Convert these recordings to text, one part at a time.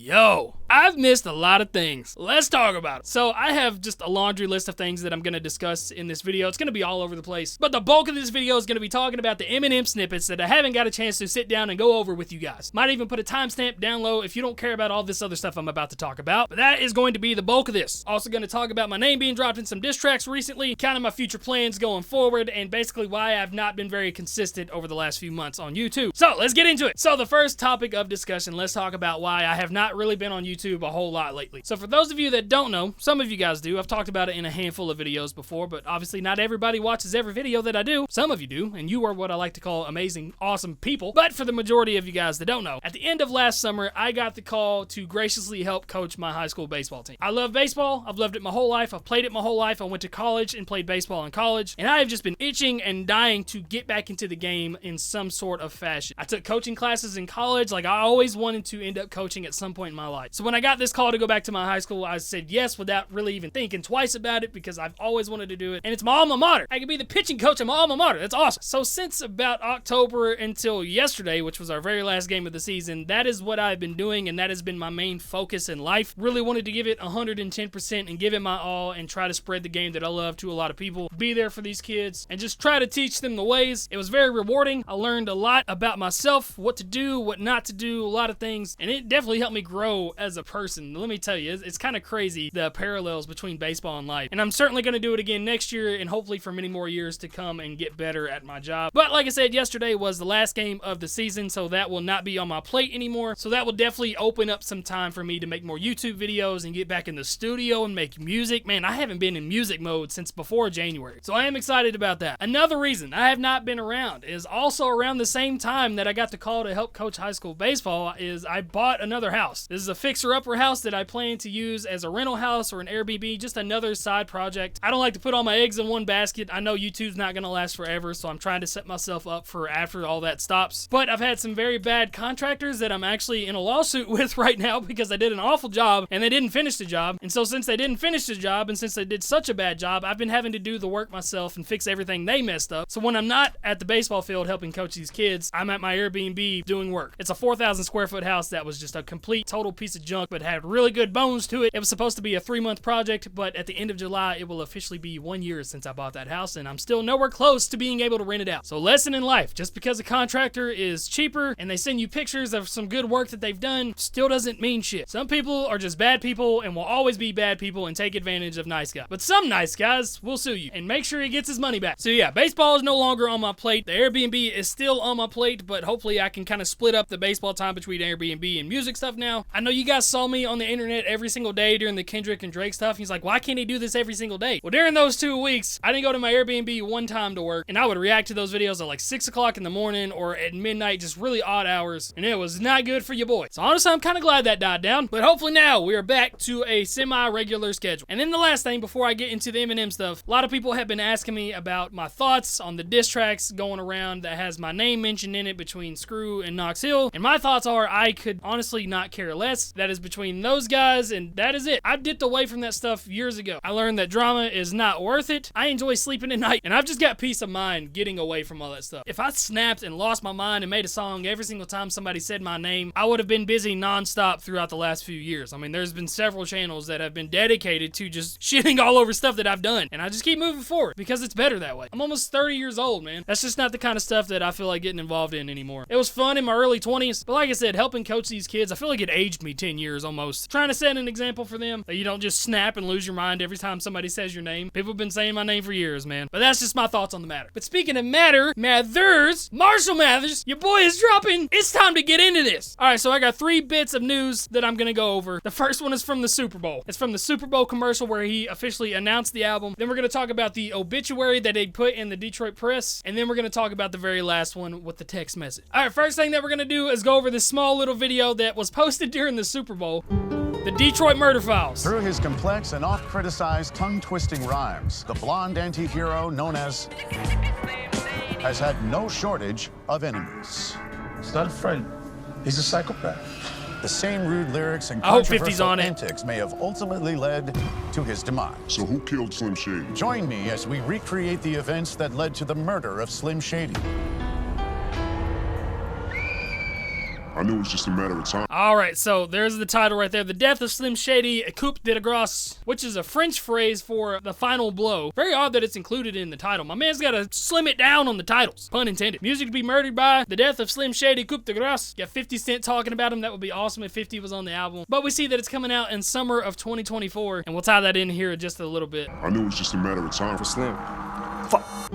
Yo, I've missed a lot of things. Let's talk about it. So I have just a laundry list of things that I'm going to discuss in this video. It's going to be all over the place, but the bulk of this video is going to be talking about the Eminem snippets that I haven't got a chance to sit down and go over with you guys. Might even put a timestamp down low if you don't care about all this other stuff I'm about to talk about, but that is going to be the bulk of this. Also going to talk about my name being dropped in some diss tracks recently, kind of my future plans going forward, and basically why I've not been very consistent over the last few months on YouTube. So let's get into it. So the first topic of discussion, let's talk about why I have not really been on YouTube a whole lot lately. So for those of you that don't know, some of you guys do, I've talked about it in a handful of videos before, but obviously not everybody watches every video that I do. Some of you do, and you are what I like to call amazing, awesome people. But for the majority of you guys that don't know, at the end of last summer, I got the call to graciously help coach my high school baseball team. I love baseball. I've loved it my whole life. I've played it my whole life. I went to college and played baseball in college, and I have just been itching and dying to get back into the game in some sort of fashion. I took coaching classes in college. Like, I always wanted to end up coaching at some point in my life. So when I got this call to go back to my high school, I said yes without really even thinking twice about it because I've always wanted to do it. And it's my alma mater. I could be the pitching coach at my alma mater. That's awesome. So since about October until yesterday, which was our very last game of the season, that is what I've been doing, and that has been my main focus in life. Really wanted to give it 110% and give it my all and try to spread the game that I love to a lot of people. Be there for these kids and just try to teach them the ways. It was very rewarding. I learned a lot about myself, what to do, what not to do, a lot of things, and it definitely helped me grow as a person. Let me tell you, it's kind of crazy, the parallels between baseball and life. And I'm certainly going to do it again next year and hopefully for many more years to come and get better at my job. But like I said, yesterday was the last game of the season, so that will not be on my plate anymore. So that will definitely open up some time for me to make more YouTube videos and get back in the studio and make music. Man, I haven't been in music mode since before January, so I am excited about that. Another reason I have not been around is also around the same time that I got the call to help coach high school baseball is I bought another house. This is a fixer-upper house that I plan to use as a rental house or an Airbnb, just another side project. I don't like to put all my eggs in one basket. I know YouTube's not going to last forever, so I'm trying to set myself up for after all that stops. But I've had some very bad contractors that I'm actually in a lawsuit with right now because I did an awful job and they didn't finish the job. And so since they didn't finish the job and since they did such a bad job, I've been having to do the work myself and fix everything they messed up. So when I'm not at the baseball field helping coach these kids, I'm at my Airbnb doing work. It's a 4,000 square foot house that was just a complete total piece of junk but had really good bones to it. It was supposed to be a 3-month project, but at the end of July it will officially be 1 year since I bought that house, and I'm still nowhere close to being able to rent it out. So lesson in life, just because a contractor is cheaper and they send you pictures of some good work that they've done still doesn't mean shit. Some people are just bad people and will always be bad people and take advantage of nice guys. But some nice guys will sue you and make sure he gets his money back. So yeah, baseball is no longer on my plate. The Airbnb is still on my plate, but hopefully I can kind of split up the baseball time between Airbnb and music stuff now. I know you guys saw me on the internet every single day during the Kendrick and Drake stuff. He's like, why can't he do this every single day? Well, during those 2 weeks, I didn't go to my Airbnb one time to work, and I would react to those videos at like 6 o'clock in the morning or at midnight, just really odd hours, and it was not good for your boy. So honestly, I'm kind of glad that died down, but hopefully now we are back to a semi-regular schedule. And then the last thing before I get into the Eminem stuff, a lot of people have been asking me about my thoughts on the diss tracks going around that has my name mentioned in it between Screw and Knox Hill, and my thoughts are I could honestly not care less. That is between those guys, and that is it. I dipped away from that stuff years ago. I learned that drama is not worth it. I enjoy sleeping at night, and I've just got peace of mind getting away from all that stuff. If I snapped and lost my mind and made a song every single time somebody said my name, I would have been busy nonstop throughout the last few years. I mean, there's been several channels that have been dedicated to just shitting all over stuff that I've done, and I just keep moving forward because it's better that way. I'm almost 30 years old, man. That's just not the kind of stuff that I feel like getting involved in anymore. It was fun in my early 20s, but like I said, helping coach these kids, I feel like it aged me 10 years almost. Trying to set an example for them that you don't just snap and lose your mind every time somebody says your name. People have been saying my name for years, man. But that's just my thoughts on the matter. But speaking of Mathers, Marshall Mathers, your boy is dropping. It's time to get into this. All right, so I got 3 bits of news that I'm gonna go over. The first one is from the Super Bowl. It's from the Super Bowl commercial where he officially announced the album. Then we're gonna talk about the obituary that they put in the Detroit Press, and then we're gonna talk about the very last one with the text message. All right, first thing that we're gonna do is go over this small little video that was posted during the Super Bowl. The Detroit Murder Files. Through his complex and oft-criticized tongue-twisting rhymes, the blonde anti-hero known as has had no shortage of enemies. He's not a friend. He's a psychopath. The same rude lyrics and I hope 50's controversial on it. antics may have ultimately led to his demise. So who killed Slim Shady? Join me as we recreate the events that led to the murder of Slim Shady. I I knew it was just a matter of time. All right, so there's the title right there. The Death of Slim Shady, Coup de Grace, which is a French phrase for the final blow. Very odd that it's included in the title. My man's got to slim it down on the titles. Pun intended. Music to be murdered by, The Death of Slim Shady, Coup de Grace. Got 50 Cent talking about him. That would be awesome if 50 was on the album. But we see that it's coming out in summer of 2024, and we'll tie that in here just a little bit. I knew it was just a matter of time for Slim. Fuck.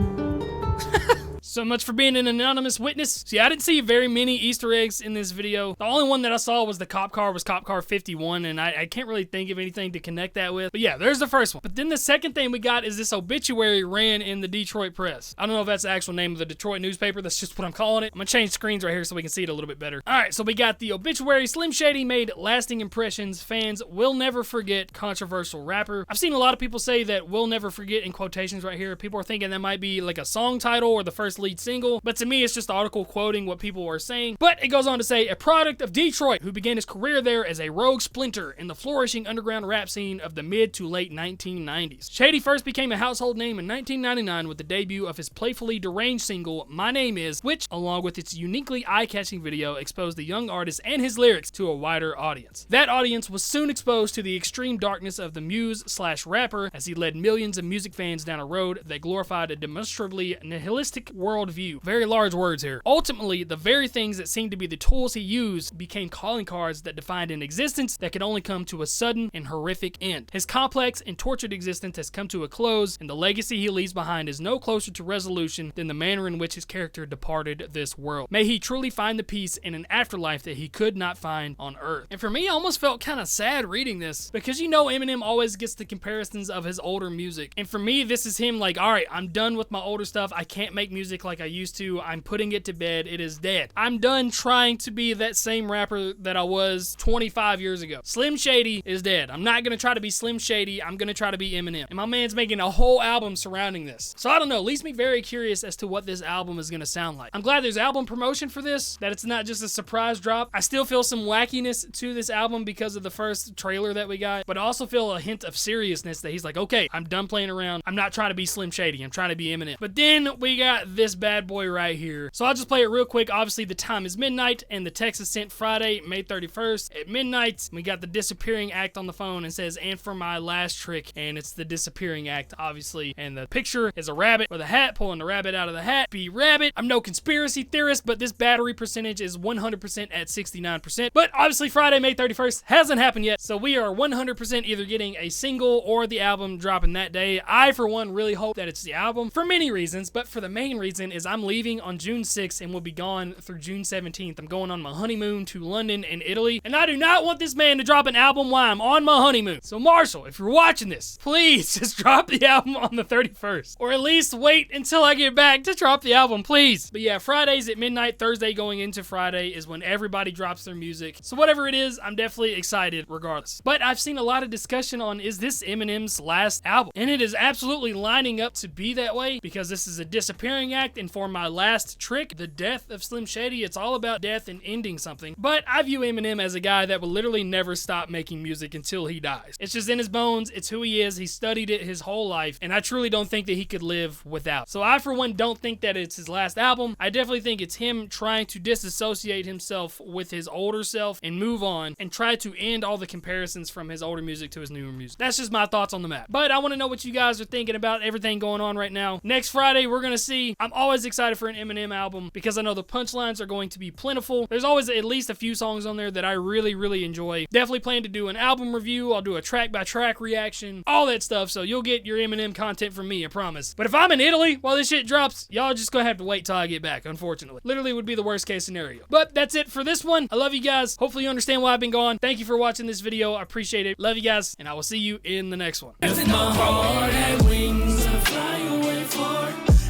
So much for being an anonymous witness. See, I didn't see very many Easter eggs in this video. The only one that I saw was the cop car, was cop car 51, and I can't really think of anything to connect that with. But yeah, there's the first one. But then the second thing we got is this obituary ran in the Detroit Press. I don't know if that's the actual name of the Detroit newspaper. That's just what I'm calling it. I'm gonna change screens right here so we can see it a little bit better. All right, so we got the obituary. Slim Shady made lasting impressions. Fans will never forget controversial rapper. I've seen a lot of people say that "will never forget" in quotations right here. People are thinking that might be like a song title or the first lead single, but to me it's just an article quoting what people are saying. But it goes on to say, a product of Detroit who began his career there as a rogue splinter in the flourishing underground rap scene of the mid to late 1990s. Shady first became a household name in 1999 with the debut of his playfully deranged single My Name Is, which along with its uniquely eye-catching video exposed the young artist and his lyrics to a wider audience. That audience was soon exposed to the extreme darkness of the muse/rapper as he led millions of music fans down a road that glorified a demonstrably nihilistic worldview. Very large words here. Ultimately, the very things that seemed to be the tools he used became calling cards that defined an existence that could only come to a sudden and horrific end. His complex and tortured existence has come to a close, and the legacy he leaves behind is no closer to resolution than the manner in which his character departed this world. May he truly find the peace in an afterlife that he could not find on Earth. And for me, I almost felt kind of sad reading this, because you know Eminem always gets the comparisons of his older music. And for me, this is him like, all right, I'm done with my older stuff. I can't make music like I used to. I'm putting it to bed. It is dead. I'm done trying to be that same rapper that I was 25 years ago. Slim Shady is dead. I'm not going to try to be Slim Shady. I'm going to try to be Eminem. And my man's making a whole album surrounding this. So I don't know. Leaves me very curious as to what this album is going to sound like. I'm glad there's album promotion for this, that it's not just a surprise drop. I still feel some wackiness to this album because of the first trailer that we got, but I also feel a hint of seriousness that he's like, okay, I'm done playing around. I'm not trying to be Slim Shady. I'm trying to be Eminem. But then we got this bad boy right here. So I'll just play it real quick. Obviously, the time is midnight, and the text is sent Friday, May 31st at midnight. We got the disappearing act on the phone and says, and for my last trick, and it's the disappearing act, obviously. And the picture is a rabbit with a hat, pulling the rabbit out of the hat. Be rabbit. I'm no conspiracy theorist, but this battery percentage is 100% at 69%. But obviously, Friday, May 31st hasn't happened yet, so we are 100% either getting a single or the album dropping that day. I, for one, really hope that it's the album for many reasons, but for the main reason is I'm leaving on June 6th and will be gone through June 17th. I'm going on my honeymoon to London and Italy, and I do not want this man to drop an album while I'm on my honeymoon. So Marshall, if you're watching this, please just drop the album on the 31st, or at least wait until I get back to drop the album, please. But yeah, Fridays at midnight, Thursday going into Friday is when everybody drops their music. So whatever it is, I'm definitely excited regardless. But I've seen a lot of discussion on, is this Eminem's last album? And it is absolutely lining up to be that way, because this is a disappearing act, and for my last trick, the death of Slim Shady, it's all about death and ending something. But I view Eminem as a guy that will literally never stop making music until he dies. It's just in his bones. It's who he is. He studied it his whole life, and I truly don't think that he could live without. So I, for one, don't think that it's his last album. I definitely think it's him trying to disassociate himself with his older self and move on and try to end all the comparisons from his older music to his newer music. That's just my thoughts on the matter. But I want to know what you guys are thinking about everything going on right now. Next Friday, we're going to see. I'm always excited for an Eminem album because I know the punchlines are going to be plentiful. There's always at least a few songs on there that I really, really enjoy. Definitely plan to do an album review. I'll do a track-by-track reaction, all that stuff, so you'll get your Eminem content from me, I promise. But if I'm in Italy while this shit drops, y'all just gonna have to wait till I get back, unfortunately. Literally would be the worst case scenario. But that's it for this one. I love you guys. Hopefully you understand why I've been gone. Thank you for watching this video. I appreciate it. Love you guys, and I will see you in the next one. If my heart had wings, I'd fly away far,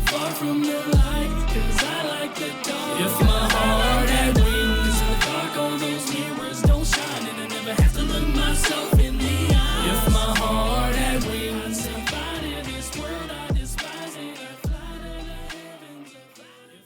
far from the light, 'cause I like the dark. If my heart had wings, in the dark all those mirrors don't shine, and I never have to look myself